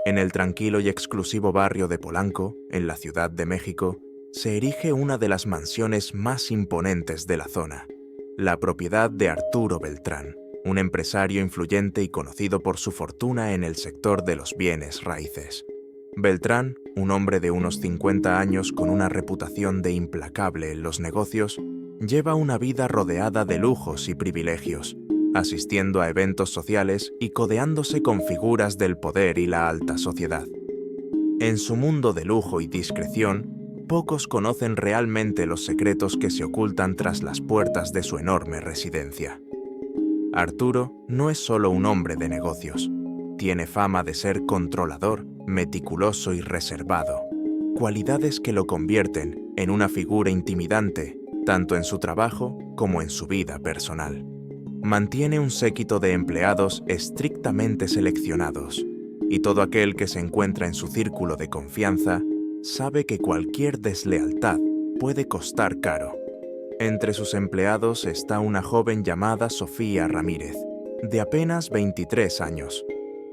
En el tranquilo y exclusivo barrio de Polanco, en la Ciudad de México, se erige una de las mansiones más imponentes de la zona, la propiedad de Arturo Beltrán, un empresario influyente y conocido por su fortuna en el sector de los bienes raíces. Beltrán, un hombre de unos 50 años con una reputación de implacable en los negocios, lleva una vida rodeada de lujos y privilegios, asistiendo a eventos sociales y codeándose con figuras del poder y la alta sociedad. En su mundo de lujo y discreción, pocos conocen realmente los secretos que se ocultan tras las puertas de su enorme residencia. Arturo no es solo un hombre de negocios. Tiene fama de ser controlador, meticuloso y reservado, cualidades que lo convierten en una figura intimidante, tanto en su trabajo como en su vida personal. Mantiene un séquito de empleados estrictamente seleccionados, y todo aquel que se encuentra en su círculo de confianza sabe que cualquier deslealtad puede costar caro. Entre sus empleados está una joven llamada Sofía Ramírez, de apenas 23 años.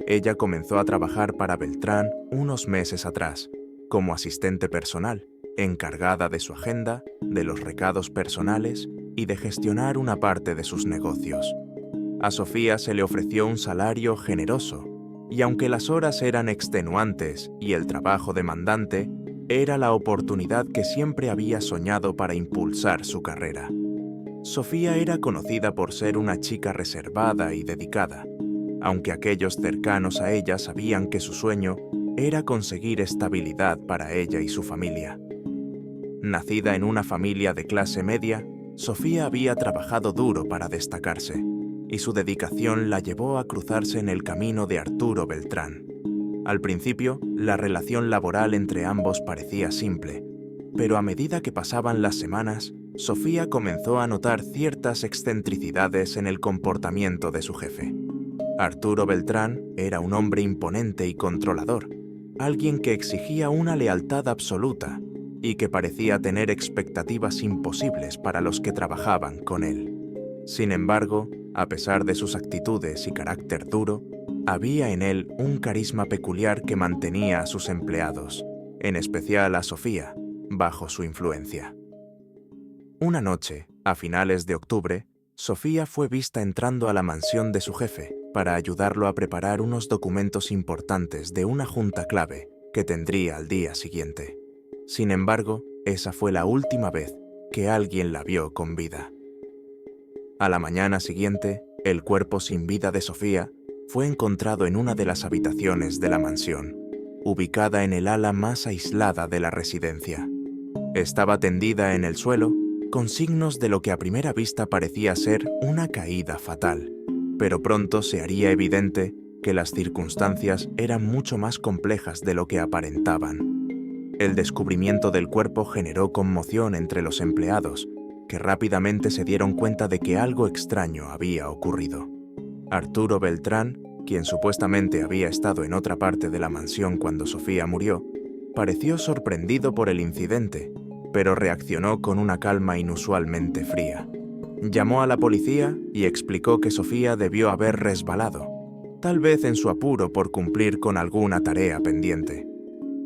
Ella comenzó a trabajar para Beltrán unos meses atrás, como asistente personal, encargada de su agenda, de los recados personales y de gestionar una parte de sus negocios. A Sofía se le ofreció un salario generoso, y aunque las horas eran extenuantes y el trabajo demandante, era la oportunidad que siempre había soñado para impulsar su carrera. Sofía era conocida por ser una chica reservada y dedicada, aunque aquellos cercanos a ella sabían que su sueño era conseguir estabilidad para ella y su familia. Nacida en una familia de clase media, Sofía había trabajado duro para destacarse, y su dedicación la llevó a cruzarse en el camino de Arturo Beltrán. Al principio, la relación laboral entre ambos parecía simple, pero a medida que pasaban las semanas, Sofía comenzó a notar ciertas excentricidades en el comportamiento de su jefe. Arturo Beltrán era un hombre imponente y controlador, alguien que exigía una lealtad absoluta y que parecía tener expectativas imposibles para los que trabajaban con él. Sin embargo, a pesar de sus actitudes y carácter duro, había en él un carisma peculiar que mantenía a sus empleados, en especial a Sofía, bajo su influencia. Una noche, a finales de octubre, Sofía fue vista entrando a la mansión de su jefe para ayudarlo a preparar unos documentos importantes de una junta clave que tendría al día siguiente. Sin embargo, esa fue la última vez que alguien la vio con vida. A la mañana siguiente, el cuerpo sin vida de Sofía fue encontrado en una de las habitaciones de la mansión, ubicada en el ala más aislada de la residencia. Estaba tendida en el suelo, con signos de lo que a primera vista parecía ser una caída fatal, pero pronto se haría evidente que las circunstancias eran mucho más complejas de lo que aparentaban. El descubrimiento del cuerpo generó conmoción entre los empleados, que rápidamente se dieron cuenta de que algo extraño había ocurrido. Arturo Beltrán, quien supuestamente había estado en otra parte de la mansión cuando Sofía murió, pareció sorprendido por el incidente, pero reaccionó con una calma inusualmente fría. Llamó a la policía y explicó que Sofía debió haber resbalado, tal vez en su apuro por cumplir con alguna tarea pendiente.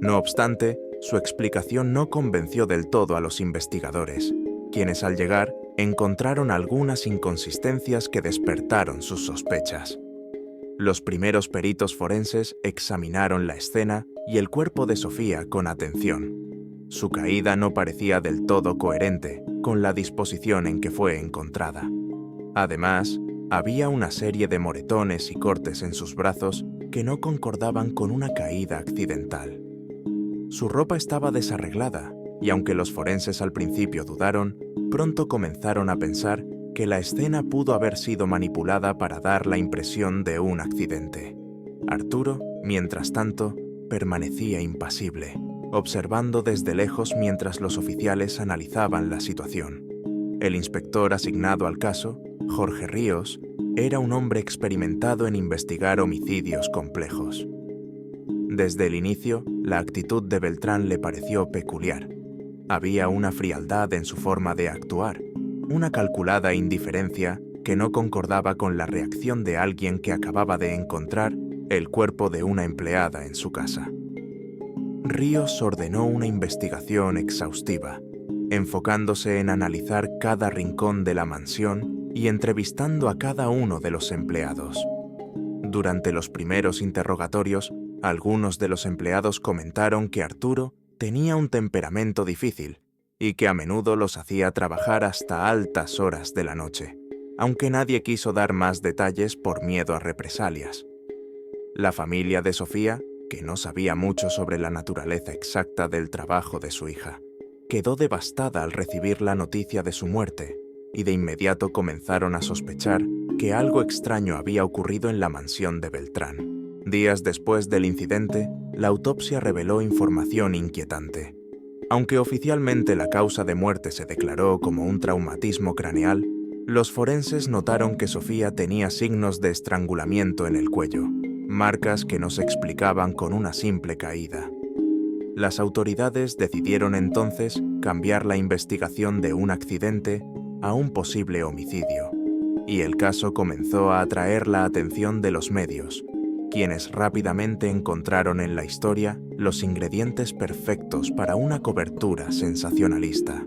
No obstante, su explicación no convenció del todo a los investigadores, quienes al llegar encontraron algunas inconsistencias que despertaron sus sospechas. Los primeros peritos forenses examinaron la escena y el cuerpo de Sofía con atención. Su caída no parecía del todo coherente con la disposición en que fue encontrada. Además, había una serie de moretones y cortes en sus brazos que no concordaban con una caída accidental. Su ropa estaba desarreglada, y aunque los forenses al principio dudaron, pronto comenzaron a pensar que la escena pudo haber sido manipulada para dar la impresión de un accidente. Arturo, mientras tanto, permanecía impasible, observando desde lejos mientras los oficiales analizaban la situación. El inspector asignado al caso, Jorge Ríos, era un hombre experimentado en investigar homicidios complejos. Desde el inicio, la actitud de Beltrán le pareció peculiar. Había una frialdad en su forma de actuar, una calculada indiferencia que no concordaba con la reacción de alguien que acababa de encontrar el cuerpo de una empleada en su casa. Ríos ordenó una investigación exhaustiva, enfocándose en analizar cada rincón de la mansión y entrevistando a cada uno de los empleados. Durante los primeros interrogatorios, algunos de los empleados comentaron que Arturo tenía un temperamento difícil y que a menudo los hacía trabajar hasta altas horas de la noche, aunque nadie quiso dar más detalles por miedo a represalias. La familia de Sofía, que no sabía mucho sobre la naturaleza exacta del trabajo de su hija, quedó devastada al recibir la noticia de su muerte y de inmediato comenzaron a sospechar que algo extraño había ocurrido en la mansión de Beltrán. Días después del incidente, la autopsia reveló información inquietante. Aunque oficialmente la causa de muerte se declaró como un traumatismo craneal, los forenses notaron que Sofía tenía signos de estrangulamiento en el cuello, marcas que no se explicaban con una simple caída. Las autoridades decidieron entonces cambiar la investigación de un accidente a un posible homicidio, y el caso comenzó a atraer la atención de los medios, quienes rápidamente encontraron en la historia los ingredientes perfectos para una cobertura sensacionalista.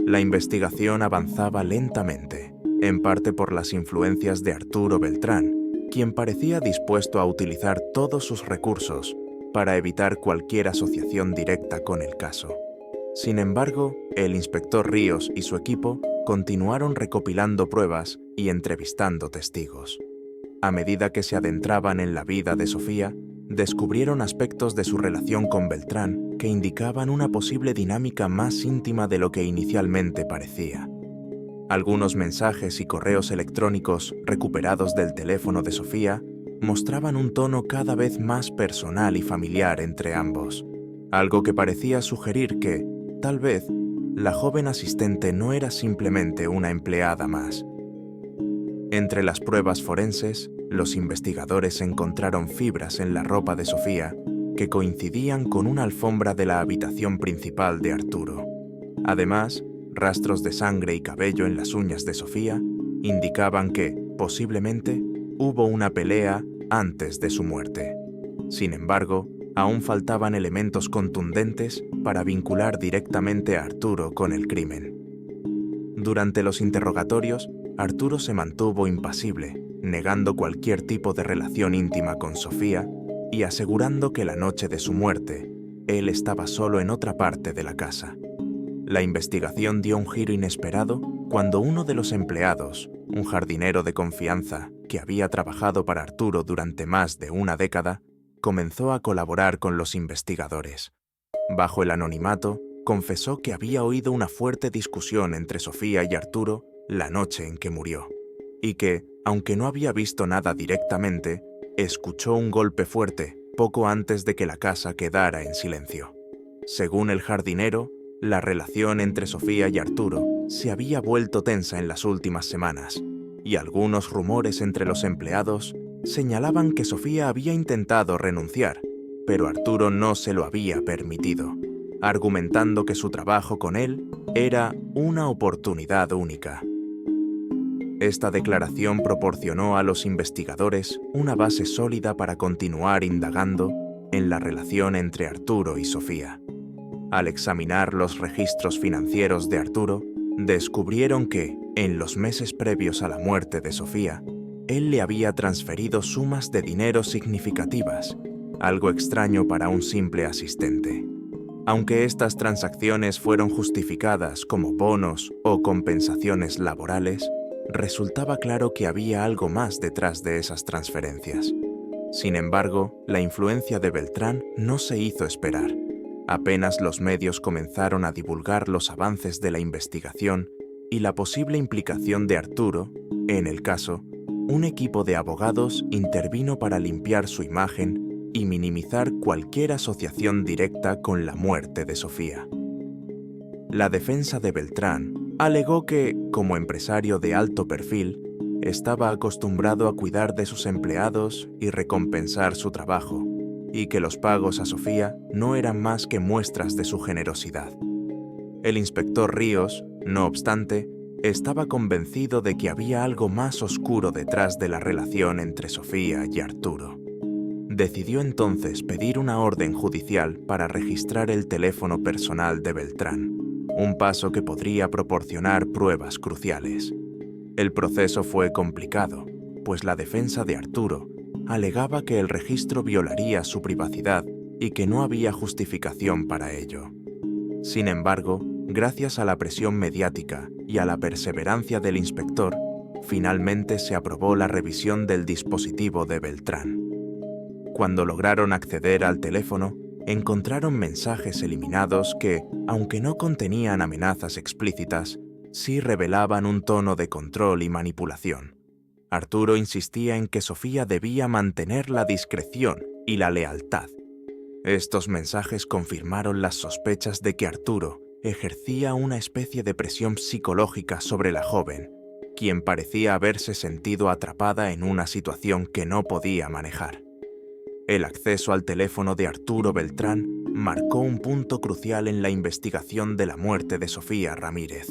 La investigación avanzaba lentamente, en parte por las influencias de Arturo Beltrán, quien parecía dispuesto a utilizar todos sus recursos para evitar cualquier asociación directa con el caso. Sin embargo, el inspector Ríos y su equipo continuaron recopilando pruebas y entrevistando testigos. A medida que se adentraban en la vida de Sofía, descubrieron aspectos de su relación con Beltrán que indicaban una posible dinámica más íntima de lo que inicialmente parecía. Algunos mensajes y correos electrónicos recuperados del teléfono de Sofía mostraban un tono cada vez más personal y familiar entre ambos, algo que parecía sugerir que, tal vez, la joven asistente no era simplemente una empleada más. Entre las pruebas forenses, los investigadores encontraron fibras en la ropa de Sofía que coincidían con una alfombra de la habitación principal de Arturo. Además, rastros de sangre y cabello en las uñas de Sofía indicaban que, posiblemente, hubo una pelea antes de su muerte. Sin embargo, aún faltaban elementos contundentes para vincular directamente a Arturo con el crimen. Durante los interrogatorios, Arturo se mantuvo impasible, negando cualquier tipo de relación íntima con Sofía y asegurando que la noche de su muerte, él estaba solo en otra parte de la casa. La investigación dio un giro inesperado cuando uno de los empleados, un jardinero de confianza que había trabajado para Arturo durante más de una década, comenzó a colaborar con los investigadores. Bajo el anonimato, confesó que había oído una fuerte discusión entre Sofía y Arturo la noche en que murió, y que, aunque no había visto nada directamente, escuchó un golpe fuerte poco antes de que la casa quedara en silencio. Según el jardinero, la relación entre Sofía y Arturo se había vuelto tensa en las últimas semanas, y algunos rumores entre los empleados señalaban que Sofía había intentado renunciar, pero Arturo no se lo había permitido, argumentando que su trabajo con él era una oportunidad única. Esta declaración proporcionó a los investigadores una base sólida para continuar indagando en la relación entre Arturo y Sofía. Al examinar los registros financieros de Arturo, descubrieron que, en los meses previos a la muerte de Sofía, él le había transferido sumas de dinero significativas, algo extraño para un simple asistente. Aunque estas transacciones fueron justificadas como bonos o compensaciones laborales, resultaba claro que había algo más detrás de esas transferencias. Sin embargo, la influencia de Beltrán no se hizo esperar. Apenas los medios comenzaron a divulgar los avances de la investigación y la posible implicación de Arturo, en el caso, un equipo de abogados intervino para limpiar su imagen y minimizar cualquier asociación directa con la muerte de Sofía. La defensa de Beltrán alegó que, como empresario de alto perfil, estaba acostumbrado a cuidar de sus empleados y recompensar su trabajo, y que los pagos a Sofía no eran más que muestras de su generosidad. El inspector Ríos, no obstante, estaba convencido de que había algo más oscuro detrás de la relación entre Sofía y Arturo. decidió entonces pedir una orden judicial para registrar el teléfono personal de Beltrán, un paso que podría proporcionar pruebas cruciales. El proceso fue complicado, pues la defensa de Arturo alegaba que el registro violaría su privacidad y que no había justificación para ello. Sin embargo, gracias a la presión mediática y a la perseverancia del inspector, finalmente se aprobó la revisión del dispositivo de Beltrán. Cuando lograron acceder al teléfono, encontraron mensajes eliminados que, aunque no contenían amenazas explícitas, sí revelaban un tono de control y manipulación. Arturo insistía en que Sofía debía mantener la discreción y la lealtad. Estos mensajes confirmaron las sospechas de que Arturo ejercía una especie de presión psicológica sobre la joven, quien parecía haberse sentido atrapada en una situación que no podía manejar. El acceso al teléfono de Arturo Beltrán marcó un punto crucial en la investigación de la muerte de Sofía Ramírez.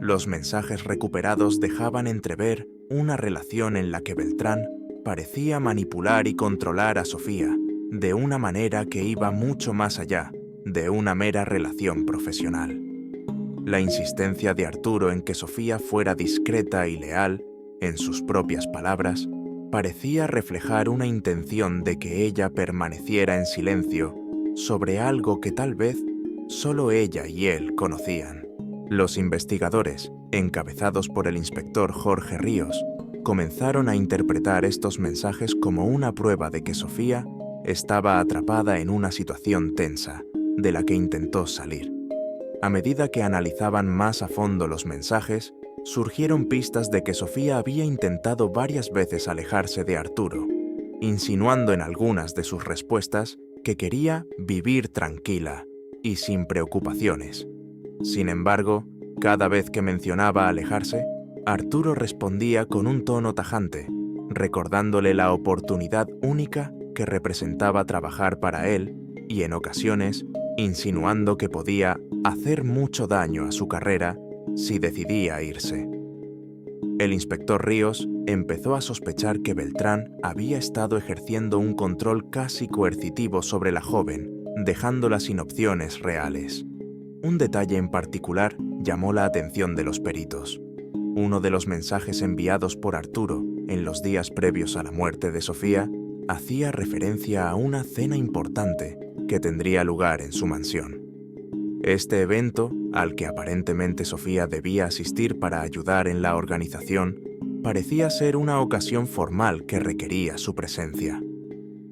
Los mensajes recuperados dejaban entrever una relación en la que Beltrán parecía manipular y controlar a Sofía de una manera que iba mucho más allá de una mera relación profesional. La insistencia de Arturo en que Sofía fuera discreta y leal, en sus propias palabras, parecía reflejar una intención de que ella permaneciera en silencio sobre algo que tal vez solo ella y él conocían. Los investigadores, encabezados por el inspector Jorge Ríos, comenzaron a interpretar estos mensajes como una prueba de que Sofía estaba atrapada en una situación tensa, de la que intentó salir. A medida que analizaban más a fondo los mensajes, surgieron pistas de que Sofía había intentado varias veces alejarse de Arturo, insinuando en algunas de sus respuestas que quería vivir tranquila y sin preocupaciones. Sin embargo, cada vez que mencionaba alejarse, Arturo respondía con un tono tajante, recordándole la oportunidad única que representaba trabajar para él y, en ocasiones, insinuando que podía hacer mucho daño a su carrera si decidía irse. El inspector Ríos empezó a sospechar que Beltrán había estado ejerciendo un control casi coercitivo sobre la joven, dejándola sin opciones reales. Un detalle en particular llamó la atención de los peritos. Uno de los mensajes enviados por Arturo en los días previos a la muerte de Sofía hacía referencia a una cena importante que tendría lugar en su mansión. Este evento, al que aparentemente Sofía debía asistir para ayudar en la organización, parecía ser una ocasión formal que requería su presencia.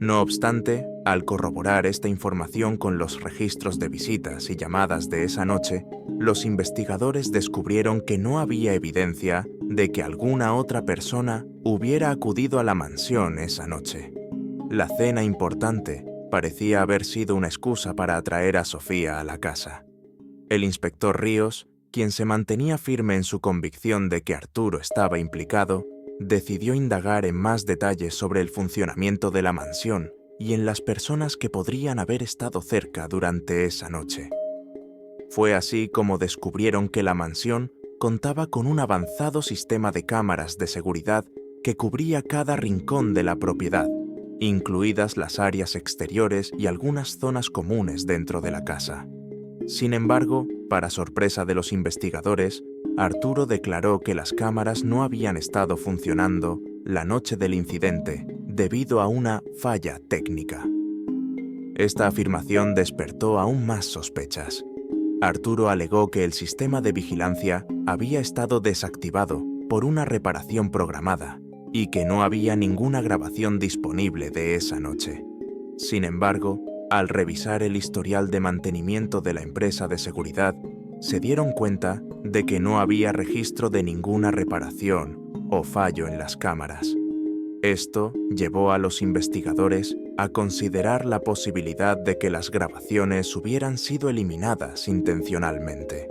No obstante, al corroborar esta información con los registros de visitas y llamadas de esa noche, los investigadores descubrieron que no había evidencia de que alguna otra persona hubiera acudido a la mansión esa noche. La cena importante parecía haber sido una excusa para atraer a Sofía a la casa. El inspector Ríos, quien se mantenía firme en su convicción de que Arturo estaba implicado, decidió indagar en más detalles sobre el funcionamiento de la mansión y en las personas que podrían haber estado cerca durante esa noche. Fue así como descubrieron que la mansión contaba con un avanzado sistema de cámaras de seguridad que cubría cada rincón de la propiedad, incluidas las áreas exteriores y algunas zonas comunes dentro de la casa. Sin embargo, para sorpresa de los investigadores, Arturo declaró que las cámaras no habían estado funcionando la noche del incidente debido a una falla técnica. Esta afirmación despertó aún más sospechas. Arturo alegó que el sistema de vigilancia había estado desactivado por una reparación programada y que no había ninguna grabación disponible de esa noche. Sin embargo, al revisar el historial de mantenimiento de la empresa de seguridad, se dieron cuenta de que no había registro de ninguna reparación o fallo en las cámaras. Esto llevó a los investigadores a considerar la posibilidad de que las grabaciones hubieran sido eliminadas intencionalmente.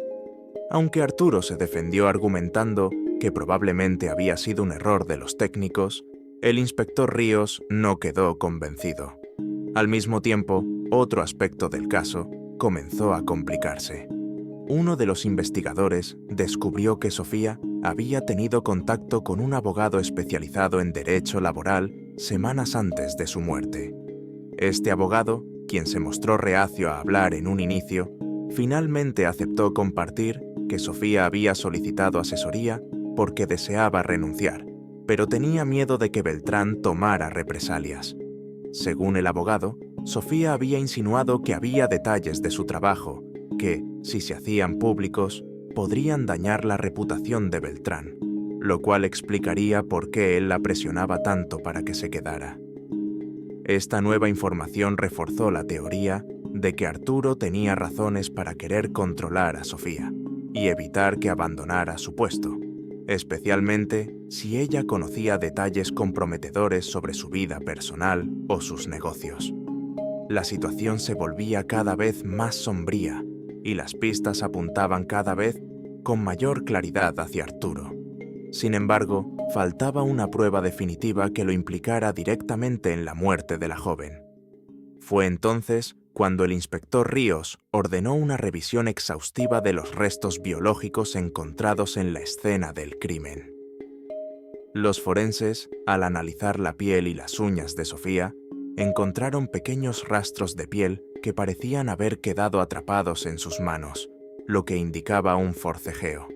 Aunque Arturo se defendió argumentando que probablemente había sido un error de los técnicos, el inspector Ríos no quedó convencido. Al mismo tiempo, otro aspecto del caso comenzó a complicarse. Uno de los investigadores descubrió que Sofía había tenido contacto con un abogado especializado en derecho laboral semanas antes de su muerte. Este abogado, quien se mostró reacio a hablar en un inicio, finalmente aceptó compartir que Sofía había solicitado asesoría porque deseaba renunciar, pero tenía miedo de que Beltrán tomara represalias. Según el abogado, Sofía había insinuado que había detalles de su trabajo que, si se hacían públicos, podrían dañar la reputación de Beltrán, lo cual explicaría por qué él la presionaba tanto para que se quedara. Esta nueva información reforzó la teoría de que Arturo tenía razones para querer controlar a Sofía y evitar que abandonara su puesto, especialmente si ella conocía detalles comprometedores sobre su vida personal o sus negocios. La situación se volvía cada vez más sombría y las pistas apuntaban cada vez con mayor claridad hacia Arturo. Sin embargo, faltaba una prueba definitiva que lo implicara directamente en la muerte de la joven. Fue entonces cuando el inspector Ríos ordenó una revisión exhaustiva de los restos biológicos encontrados en la escena del crimen. Los forenses, al analizar la piel y las uñas de Sofía, encontraron pequeños rastros de piel que parecían haber quedado atrapados en sus manos, lo que indicaba un forcejeo.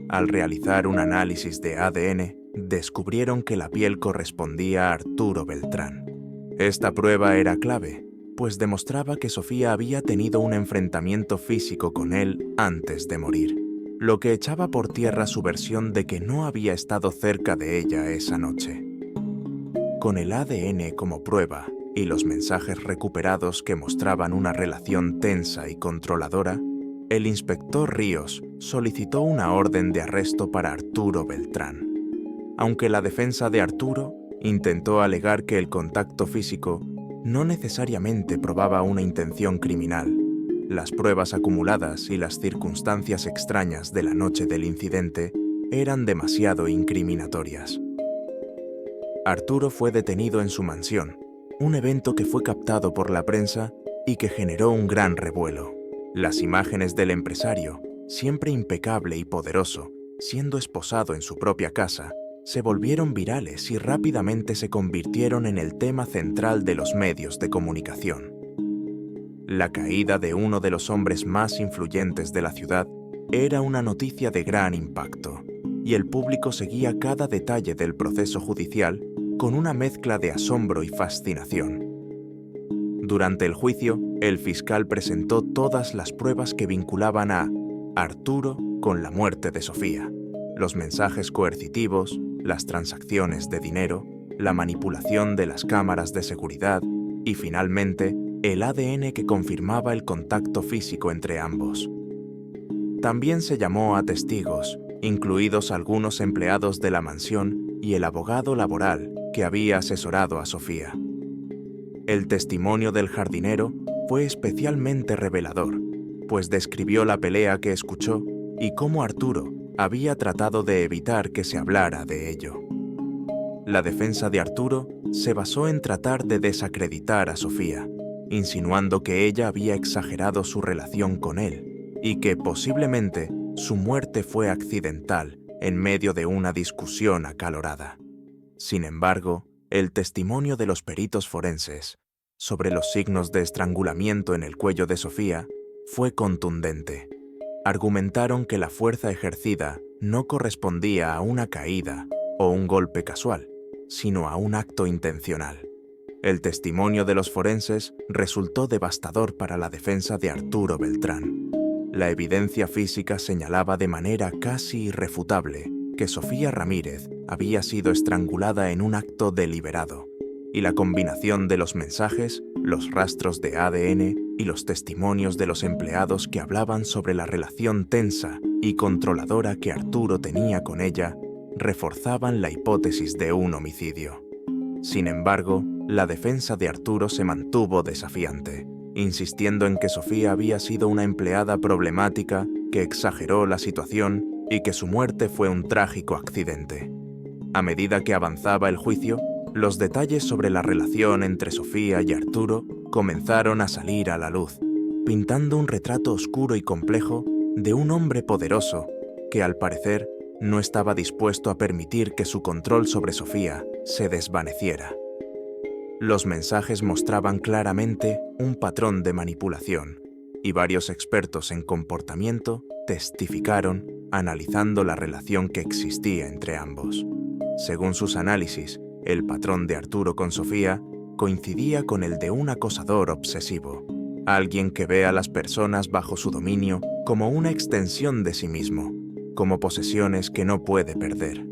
Al realizar un análisis de ADN, descubrieron que la piel correspondía a Arturo Beltrán. Esta prueba era clave, pues demostraba que Sofía había tenido un enfrentamiento físico con él antes de morir, lo que echaba por tierra su versión de que no había estado cerca de ella esa noche. Con el ADN como prueba y los mensajes recuperados que mostraban una relación tensa y controladora, el inspector Ríos solicitó una orden de arresto para Arturo Beltrán. Aunque la defensa de Arturo intentó alegar que el contacto físico no necesariamente probaba una intención criminal, las pruebas acumuladas y las circunstancias extrañas de la noche del incidente eran demasiado incriminatorias. Arturo fue detenido en su mansión, un evento que fue captado por la prensa y que generó un gran revuelo. Las imágenes del empresario, siempre impecable y poderoso, siendo esposado en su propia casa, se volvieron virales y rápidamente se convirtieron en el tema central de los medios de comunicación. La caída de uno de los hombres más influyentes de la ciudad era una noticia de gran impacto, y el público seguía cada detalle del proceso judicial con una mezcla de asombro y fascinación. Durante el juicio, el fiscal presentó todas las pruebas que vinculaban a Arturo con la muerte de Sofía: los mensajes coercitivos, las transacciones de dinero, la manipulación de las cámaras de seguridad y, finalmente, el ADN que confirmaba el contacto físico entre ambos. También se llamó a testigos, incluidos algunos empleados de la mansión y el abogado laboral que había asesorado a Sofía. El testimonio del jardinero fue especialmente revelador, pues describió la pelea que escuchó y cómo Arturo había tratado de evitar que se hablara de ello. La defensa de Arturo se basó en tratar de desacreditar a Sofía, insinuando que ella había exagerado su relación con él y que posiblemente su muerte fue accidental en medio de una discusión acalorada. Sin embargo, el testimonio de los peritos forenses sobre los signos de estrangulamiento en el cuello de Sofía fue contundente. Argumentaron que la fuerza ejercida no correspondía a una caída o un golpe casual, sino a un acto intencional. El testimonio de los forenses resultó devastador para la defensa de Arturo Beltrán. La evidencia física señalaba de manera casi irrefutable que Sofía Ramírez había sido estrangulada en un acto deliberado, y la combinación de los mensajes, los rastros de ADN y los testimonios de los empleados que hablaban sobre la relación tensa y controladora que Arturo tenía con ella reforzaban la hipótesis de un homicidio. Sin embargo, la defensa de Arturo se mantuvo desafiante, insistiendo en que Sofía había sido una empleada problemática que exageró la situación y que su muerte fue un trágico accidente. A medida que avanzaba el juicio, los detalles sobre la relación entre Sofía y Arturo comenzaron a salir a la luz, pintando un retrato oscuro y complejo de un hombre poderoso que, al parecer, no estaba dispuesto a permitir que su control sobre Sofía se desvaneciera. Los mensajes mostraban claramente un patrón de manipulación, y varios expertos en comportamiento testificaron analizando la relación que existía entre ambos. Según sus análisis, el patrón de Arturo con Sofía coincidía con el de un acosador obsesivo, alguien que ve a las personas bajo su dominio como una extensión de sí mismo, como posesiones que no puede perder.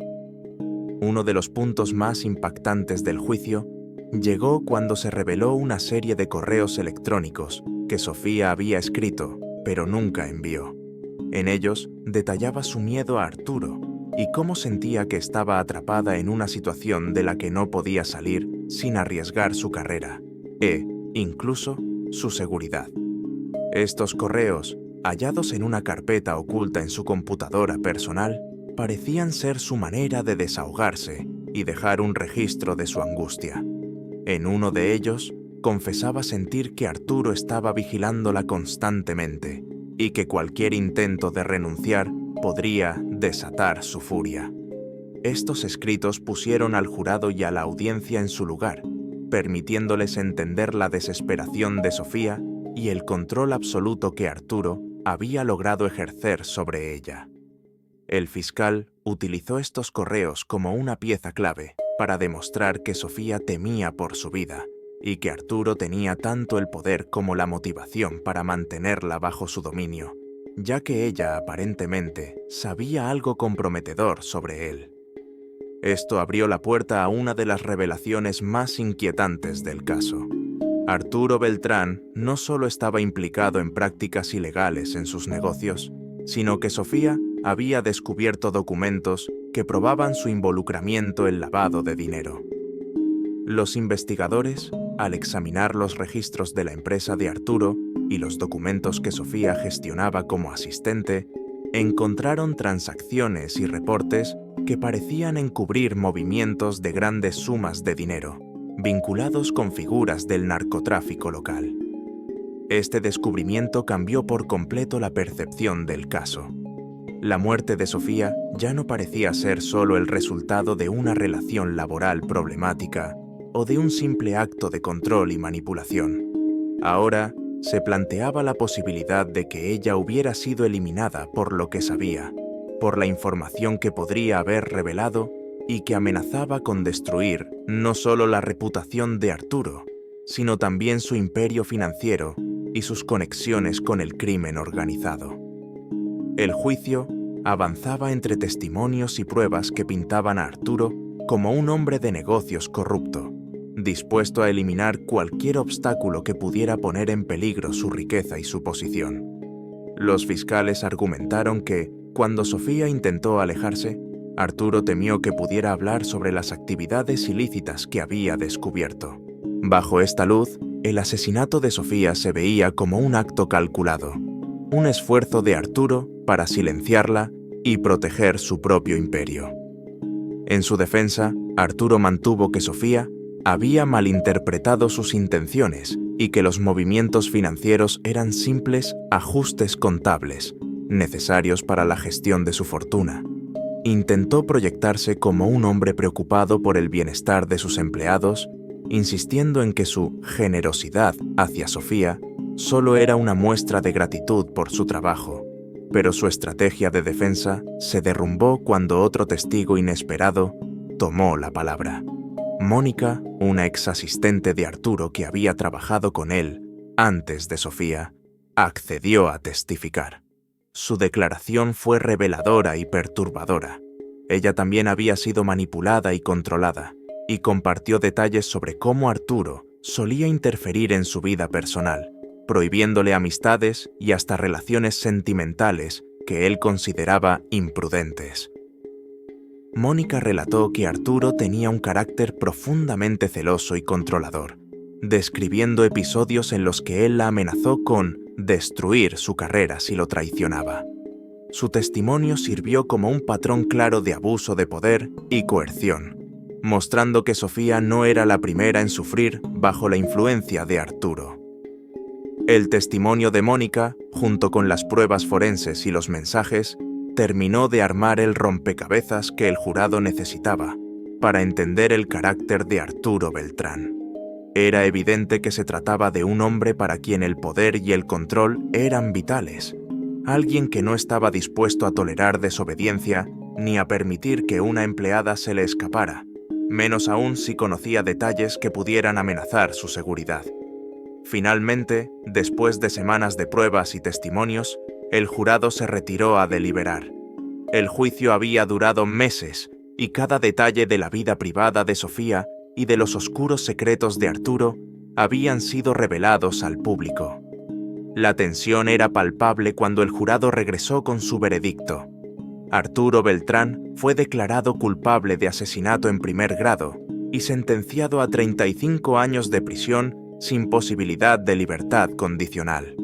Uno de los puntos más impactantes del juicio llegó cuando se reveló una serie de correos electrónicos que Sofía había escrito, pero nunca envió. En ellos detallaba su miedo a Arturo y cómo sentía que estaba atrapada en una situación de la que no podía salir sin arriesgar su carrera e, incluso, su seguridad. Estos correos, hallados en una carpeta oculta en su computadora personal, parecían ser su manera de desahogarse y dejar un registro de su angustia. En uno de ellos, confesaba sentir que Arturo estaba vigilándola constantemente y que cualquier intento de renunciar podría desatar su furia. Estos escritos pusieron al jurado y a la audiencia en su lugar, permitiéndoles entender la desesperación de Sofía y el control absoluto que Arturo había logrado ejercer sobre ella. El fiscal utilizó estos correos como una pieza clave para demostrar que Sofía temía por su vida y que Arturo tenía tanto el poder como la motivación para mantenerla bajo su dominio, ya que ella aparentemente sabía algo comprometedor sobre él. Esto abrió la puerta a una de las revelaciones más inquietantes del caso. Arturo Beltrán no solo estaba implicado en prácticas ilegales en sus negocios, sino que Sofía había descubierto documentos que probaban su involucramiento en lavado de dinero. Los investigadores, al examinar los registros de la empresa de Arturo y los documentos que Sofía gestionaba como asistente, encontraron transacciones y reportes que parecían encubrir movimientos de grandes sumas de dinero, vinculados con figuras del narcotráfico local. Este descubrimiento cambió por completo la percepción del caso. La muerte de Sofía ya no parecía ser solo el resultado de una relación laboral problemática o de un simple acto de control y manipulación. Ahora se planteaba la posibilidad de que ella hubiera sido eliminada por lo que sabía, por la información que podría haber revelado y que amenazaba con destruir no solo la reputación de Arturo, sino también su imperio financiero y sus conexiones con el crimen organizado. El juicio avanzaba entre testimonios y pruebas que pintaban a Arturo como un hombre de negocios corrupto, dispuesto a eliminar cualquier obstáculo que pudiera poner en peligro su riqueza y su posición. Los fiscales argumentaron que, cuando Sofía intentó alejarse, Arturo temió que pudiera hablar sobre las actividades ilícitas que había descubierto. Bajo esta luz, el asesinato de Sofía se veía como un acto calculado, un esfuerzo de Arturo para silenciarla y proteger su propio imperio. En su defensa, Arturo mantuvo que Sofía había malinterpretado sus intenciones y que los movimientos financieros eran simples ajustes contables, necesarios para la gestión de su fortuna. Intentó proyectarse como un hombre preocupado por el bienestar de sus empleados, insistiendo en que su generosidad hacia Sofía solo era una muestra de gratitud por su trabajo, pero su estrategia de defensa se derrumbó cuando otro testigo inesperado tomó la palabra. Mónica, una exasistente de Arturo que había trabajado con él antes de Sofía, accedió a testificar. Su declaración fue reveladora y perturbadora. Ella también había sido manipulada y controlada, y compartió detalles sobre cómo Arturo solía interferir en su vida personal, prohibiéndole amistades y hasta relaciones sentimentales que él consideraba imprudentes. Mónica relató que Arturo tenía un carácter profundamente celoso y controlador, describiendo episodios en los que él la amenazó con destruir su carrera si lo traicionaba. Su testimonio sirvió como un patrón claro de abuso de poder y coerción, mostrando que Sofía no era la primera en sufrir bajo la influencia de Arturo. El testimonio de Mónica, junto con las pruebas forenses y los mensajes, terminó de armar el rompecabezas que el jurado necesitaba para entender el carácter de Arturo Beltrán. Era evidente que se trataba de un hombre para quien el poder y el control eran vitales, alguien que no estaba dispuesto a tolerar desobediencia ni a permitir que una empleada se le escapara, menos aún si conocía detalles que pudieran amenazar su seguridad. Finalmente, después de semanas de pruebas y testimonios, el jurado se retiró a deliberar. El juicio había durado meses y cada detalle de la vida privada de Sofía y de los oscuros secretos de Arturo habían sido revelados al público. La tensión era palpable cuando el jurado regresó con su veredicto. Arturo Beltrán fue declarado culpable de asesinato en primer grado y sentenciado a 35 años de prisión sin posibilidad de libertad condicional.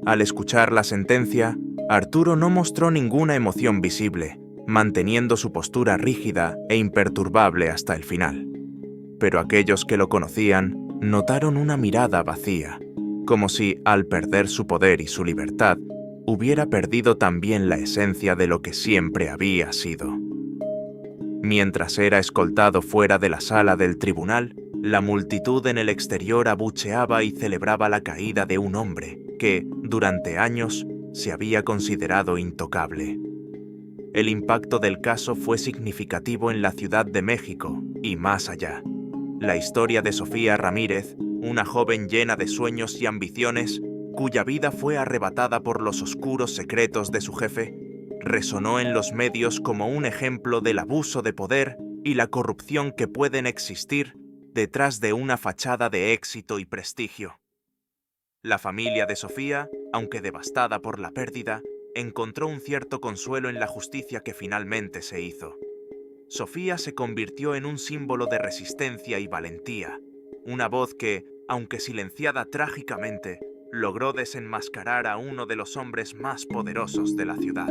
Al escuchar la sentencia, Arturo no mostró ninguna emoción visible, manteniendo su postura rígida e imperturbable hasta el final. Pero aquellos que lo conocían notaron una mirada vacía, como si, al perder su poder y su libertad, hubiera perdido también la esencia de lo que siempre había sido. Mientras era escoltado fuera de la sala del tribunal, la multitud en el exterior abucheaba y celebraba la caída de un hombre que, durante años, se había considerado intocable. El impacto del caso fue significativo en la Ciudad de México y más allá. La historia de Sofía Ramírez, una joven llena de sueños y ambiciones, cuya vida fue arrebatada por los oscuros secretos de su jefe, resonó en los medios como un ejemplo del abuso de poder y la corrupción que pueden existir detrás de una fachada de éxito y prestigio. La familia de Sofía, aunque devastada por la pérdida, encontró un cierto consuelo en la justicia que finalmente se hizo. Sofía se convirtió en un símbolo de resistencia y valentía, una voz que, aunque silenciada trágicamente, logró desenmascarar a uno de los hombres más poderosos de la ciudad.